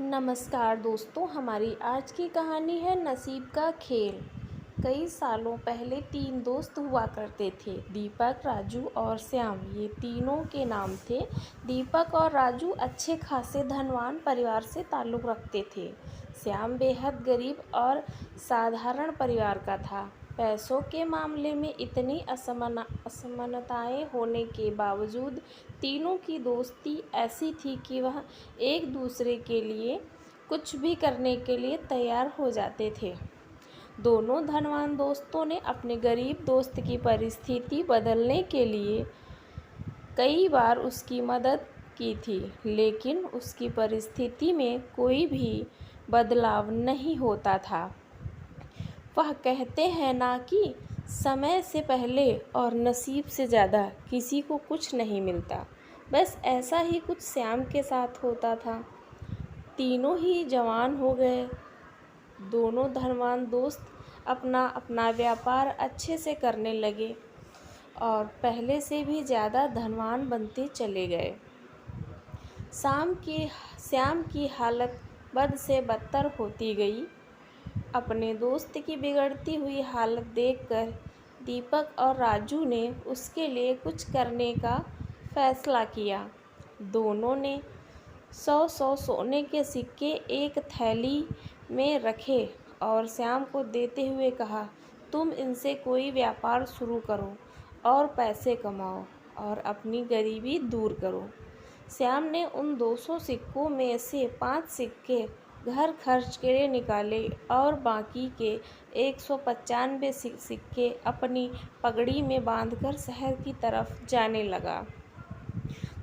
नमस्कार दोस्तों, हमारी आज की कहानी है नसीब का खेल। कई सालों पहले तीन दोस्त हुआ करते थे, दीपक, राजू और श्याम। ये तीनों के नाम थे। दीपक और राजू अच्छे खासे धनवान परिवार से ताल्लुक़ रखते थे। श्याम बेहद गरीब और साधारण परिवार का था। पैसों के मामले में इतनी असमानताएं होने के बावजूद तीनों की दोस्ती ऐसी थी कि वह एक दूसरे के लिए कुछ भी करने के लिए तैयार हो जाते थे। दोनों धनवान दोस्तों ने अपने गरीब दोस्त की परिस्थिति बदलने के लिए कई बार उसकी मदद की थी, लेकिन उसकी परिस्थिति में कोई भी बदलाव नहीं होता था। वह कहते हैं ना कि समय से पहले और नसीब से ज़्यादा किसी को कुछ नहीं मिलता। बस ऐसा ही कुछ श्याम के साथ होता था। तीनों ही जवान हो गए। दोनों धनवान दोस्त अपना अपना व्यापार अच्छे से करने लगे और पहले से भी ज़्यादा धनवान बनते चले गए। श्याम की हालत बद से बदतर होती गई। अपने दोस्त की बिगड़ती हुई हालत देखकर दीपक और राजू ने उसके लिए कुछ करने का फैसला किया। दोनों ने 100 सोने के सिक्के एक थैली में रखे और श्याम को देते हुए कहा, तुम इनसे कोई व्यापार शुरू करो और पैसे कमाओ और अपनी गरीबी दूर करो। श्याम ने उन 200 सिक्कों में से 5 सिक्के घर खर्च के लिए निकाले और बाकी के 195 सिक्के अपनी पगड़ी में बांधकर शहर की तरफ जाने लगा,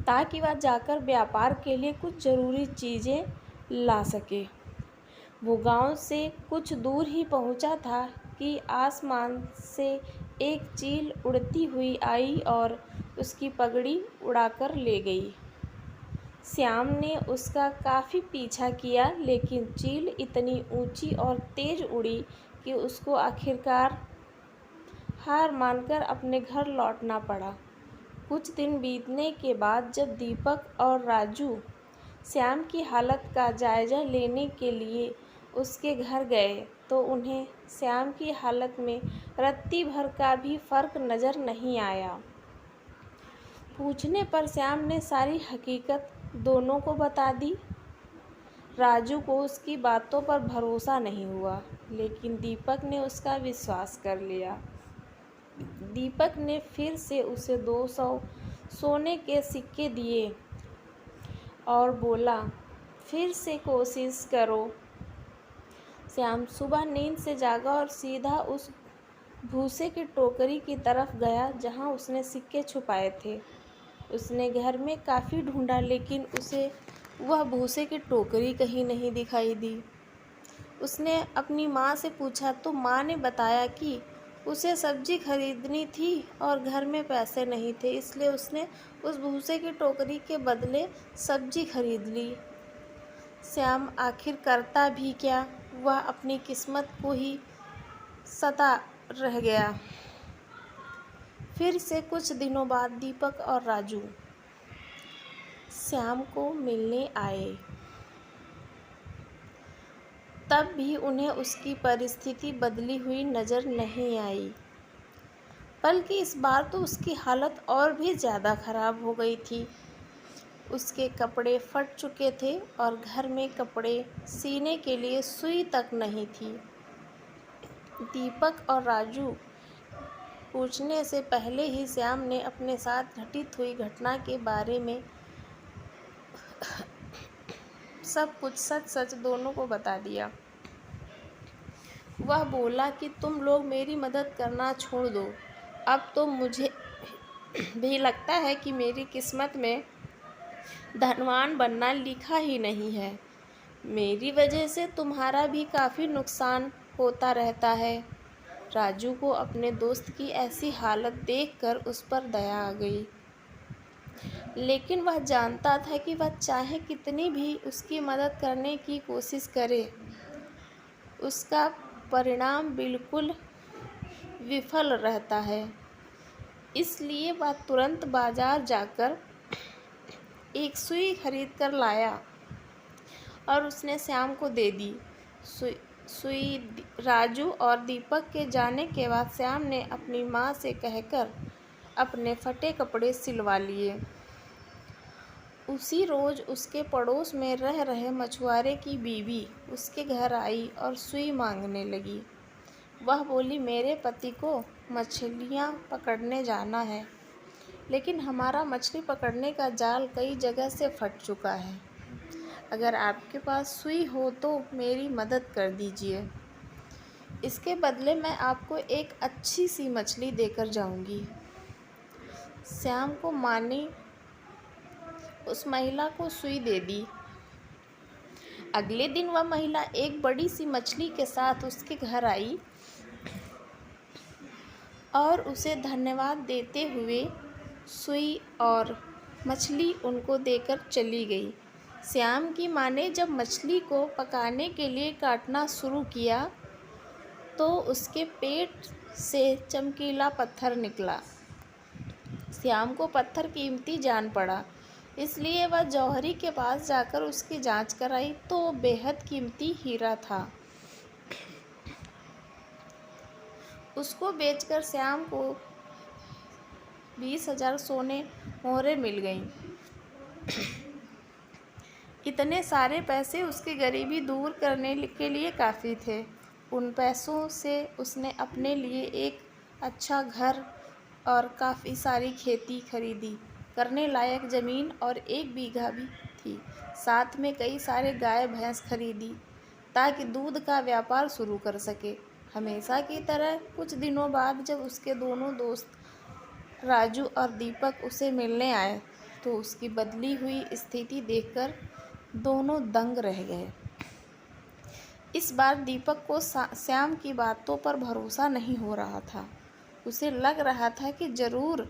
ताकि वह जाकर व्यापार के लिए कुछ ज़रूरी चीज़ें ला सके। वो गांव से कुछ दूर ही पहुंचा था कि आसमान से एक चील उड़ती हुई आई और उसकी पगड़ी उड़ाकर ले गई। श्याम ने उसका काफ़ी पीछा किया, लेकिन चील इतनी ऊंची और तेज़ उड़ी कि उसको आखिरकार हार मानकर अपने घर लौटना पड़ा। कुछ दिन बीतने के बाद जब दीपक और राजू श्याम की हालत का जायज़ा लेने के लिए उसके घर गए तो उन्हें श्याम की हालत में रत्ती भर का भी फ़र्क नज़र नहीं आया। पूछने पर श्याम ने सारी हकीकत दोनों को बता दी। राजू को उसकी बातों पर भरोसा नहीं हुआ, लेकिन दीपक ने उसका विश्वास कर लिया। दीपक ने फिर से उसे 200 सोने के सिक्के दिए और बोला, फिर से कोशिश करो। श्याम सुबह नींद से जागा और सीधा उस भूसे की टोकरी की तरफ गया जहां उसने सिक्के छुपाए थे। उसने घर में काफ़ी ढूंढा, लेकिन उसे वह भूसे की टोकरी कहीं नहीं दिखाई दी। उसने अपनी माँ से पूछा तो माँ ने बताया कि उसे सब्जी खरीदनी थी और घर में पैसे नहीं थे, इसलिए उसने उस भूसे की टोकरी के बदले सब्जी खरीद ली। श्याम आखिर करता भी क्या, वह अपनी किस्मत को ही सता रह गया। फिर से कुछ दिनों बाद दीपक और राजू श्याम को मिलने आए। तब भी उन्हें उसकी परिस्थिति बदली हुई नज़र नहीं आई, बल्कि इस बार तो उसकी हालत और भी ज़्यादा ख़राब हो गई थी। उसके कपड़े फट चुके थे और घर में कपड़े सीने के लिए सुई तक नहीं थी। दीपक और राजू पूछने से पहले ही श्याम ने अपने साथ घटित हुई घटना के बारे में सब कुछ सच सच दोनों को बता दिया। वह बोला कि तुम लोग मेरी मदद करना छोड़ दो। अब तो मुझे भी लगता है कि मेरी किस्मत में धनवान बनना लिखा ही नहीं है। मेरी वजह से तुम्हारा भी काफ़ी नुकसान होता रहता है। राजू को अपने दोस्त की ऐसी हालत देखकर उस पर दया आ गई, लेकिन वह जानता था कि वह चाहे कितनी भी उसकी मदद करने की कोशिश करे, उसका परिणाम बिल्कुल विफल रहता है। इसलिए वह तुरंत बाजार जाकर एक सुई खरीद कर लाया और उसने श्याम को दे दी। सुई राजू और दीपक के जाने के बाद श्याम ने अपनी माँ से कहकर अपने फटे कपड़े सिलवा लिए। उसी रोज़ उसके पड़ोस में रह रहे मछुआरे की बीवी उसके घर आई और सुई मांगने लगी। वह बोली, मेरे पति को मछलियाँ पकड़ने जाना है, लेकिन हमारा मछली पकड़ने का जाल कई जगह से फट चुका है। अगर आपके पास सुई हो तो मेरी मदद कर दीजिए। इसके बदले मैं आपको एक अच्छी सी मछली देकर जाऊंगी। श्याम को माँ ने उस महिला को सुई दे दी। अगले दिन वह महिला एक बड़ी सी मछली के साथ उसके घर आई और उसे धन्यवाद देते हुए सुई और मछली उनको देकर चली गई। श्याम की माँ ने जब मछली को पकाने के लिए काटना शुरू किया तो उसके पेट से चमकीला पत्थर निकला। श्याम को पत्थर कीमती जान पड़ा, इसलिए वह जौहरी के पास जाकर उसकी जांच कराई तो बेहद कीमती हीरा था। उसको बेचकर श्याम को 20,000 सोने मोहरे मिल गईं। इतने सारे पैसे उसकी गरीबी दूर करने के लिए काफ़ी थे। उन पैसों से उसने अपने लिए एक अच्छा घर और काफ़ी सारी खेती खरीदी। करने लायक ज़मीन और 1 बीघा भी थी। साथ में कई सारे गाय भैंस खरीदी ताकि दूध का व्यापार शुरू कर सके। हमेशा की तरह कुछ दिनों बाद जब उसके दोनों दोस्त राजू और दीपक उसे मिलने आए तो उसकी बदली हुई स्थिति देखकर दोनों दंग रह गए। इस बार दीपक को श्याम की बातों पर भरोसा नहीं हो रहा था। उसे लग रहा था कि ज़रूर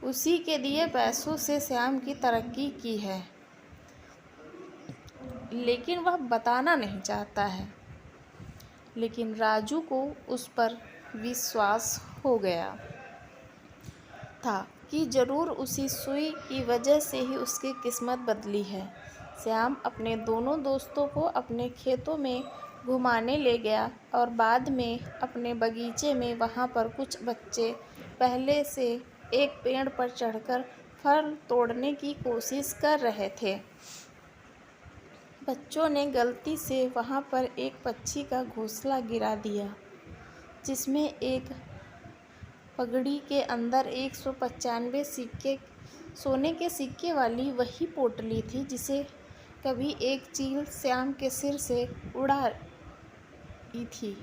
उसी के दिए पैसों से श्याम की तरक्की की है, लेकिन वह बताना नहीं चाहता है। लेकिन राजू को उस पर विश्वास हो गया था कि ज़रूर उसी सुई की वजह से ही उसकी किस्मत बदली है। श्याम अपने दोनों दोस्तों को अपने खेतों में घुमाने ले गया और बाद में अपने बगीचे में। वहाँ पर कुछ बच्चे पहले से एक पेड़ पर चढ़कर फल तोड़ने की कोशिश कर रहे थे। बच्चों ने गलती से वहाँ पर एक पक्षी का घोंसला गिरा दिया, जिसमें एक पगड़ी के अंदर 195 सिक्के सोने के सिक्के वाली वही पोटली थी जिसे कभी एक चील श्याम के सिर से उड़ाई थी।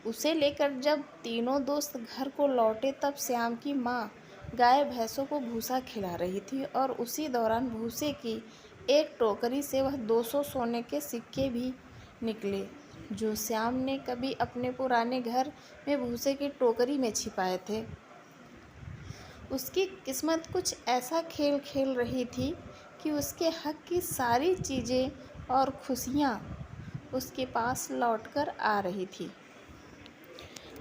उसे लेकर जब तीनों दोस्त घर को लौटे तब श्याम की माँ गाय भैंसों को भूसा खिला रही थी और उसी दौरान भूसे की एक टोकरी से वह 200 सोने के सिक्के भी निकले, जो श्याम ने कभी अपने पुराने घर में भूसे की टोकरी में छिपाए थे। उसकी किस्मत कुछ ऐसा खेल खेल रही थी कि उसके हक की सारी चीज़ें और खुशियाँ उसके पास लौटकर आ रही थी।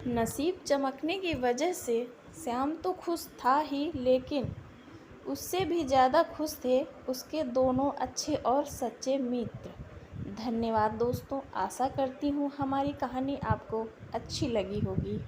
नसीब चमकने की वजह से श्याम तो खुश था ही, लेकिन उससे भी ज़्यादा खुश थे उसके दोनों अच्छे और सच्चे मित्र। धन्यवाद दोस्तों, आशा करती हूँ हमारी कहानी आपको अच्छी लगी होगी।